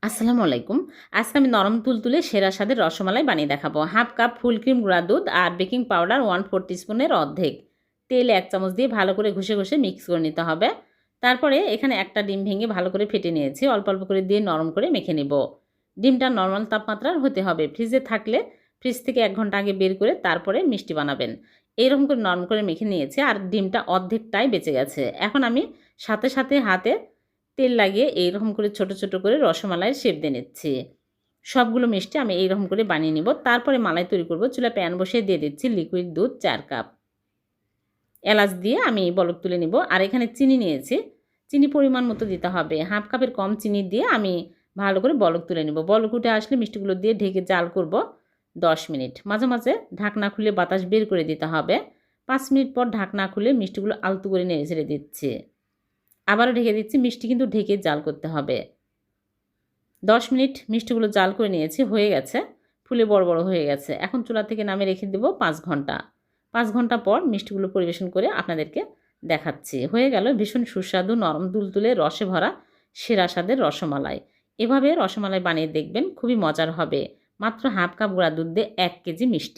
আসসালামু আলাইকুম। আজকে আমি নরম তুলতুলে সেরা স্বাদের রসমালাই বানিয়ে দেখাবো। হাফ কাপ ফুল ক্রিম গুঁড়া দুধ আর বেকিং পাউডার 1/4 টিস্পুনের অর্ধেক। তেল 1 চামচ দিয়ে ভালো করে ঘষে ঘষে মিক্স করে নিতে হবে। তারপরে এখানে একটা ডিম ভেঙে ভালো করে ফেটে নিয়েছি। অল্প অল্প করে দিয়ে নরম করে মেখে নিব। ডিমটা নরমাল তাপমাত্রার হতে হবে। ফ্রিজে থাকলে ফ্রিজ থেকে 1 ঘন্টা আগে বের করে তারপরে মিষ্টি বানাবেন। এইরকম করে নরম করে মেখে নিয়েছি আর ডিমটা অর্ধেকটাই বেঁচে গেছে। এখন আমি সাথে সাথে হাতে তেল লাগিয়ে এইরকম করে ছোট ছোট করে রসমালাইয়ের শেপ দিয়ে নিচ্ছি। সবগুলো মিষ্টি আমি এইরকম করে বানিয়ে নিব। তারপরে মালাই তৈরি করব। চুলায় প্যান বসিয়ে দিয়ে দিচ্ছি লিকুইড দুধ 4 কাপ। এলাচ দিয়ে আমি বলক তুলে নিব। আর এখানে চিনি নিয়েছি। চিনি পরিমাণ মতো দিতে হবে। হাফ কাপের কম চিনি দিয়ে আমি ভালো করে বলক তুলে নিব। বলক উঠে আসলে মিষ্টিগুলো দিয়ে ঢেকে জাল করব 10 মিনিট। মাঝে মাঝে ঢাকনা খুলে বাতাস বের করে দিতে হবে। 5 মিনিট পর ঢাকনা খুলে মিষ্টিগুলো আলতো করে নেড়ে ছেড়ে দিচ্ছি। আবারও ঢেকে দিচ্ছি। মিষ্টি কিন্তু ঢেকে জাল করতে হবে। 10 মিনিট মিষ্টিগুলো জাল করে নিয়েছি, হয়ে গেছে। ফুলে বড় বড় হয়ে গেছে। এখন চুলা থেকে নামিয়ে রেখে দেব 5 ঘন্টা। 5 ঘন্টা পর মিষ্টিগুলো পরিবেশন করে আপনাদেরকে দেখাচ্ছি। হয়ে গেল ভীষণ সুস্বাদু নরম তুলতুলে রসে ভরা সেরা স্বাদের রসমালাই। এভাবে রসমালাই বানিয়ে দেখবেন, খুবই মজার হবে। মাত্র হাফ কাপ গুঁড়া দুধ দিয়ে 1 কেজি মিষ্টি।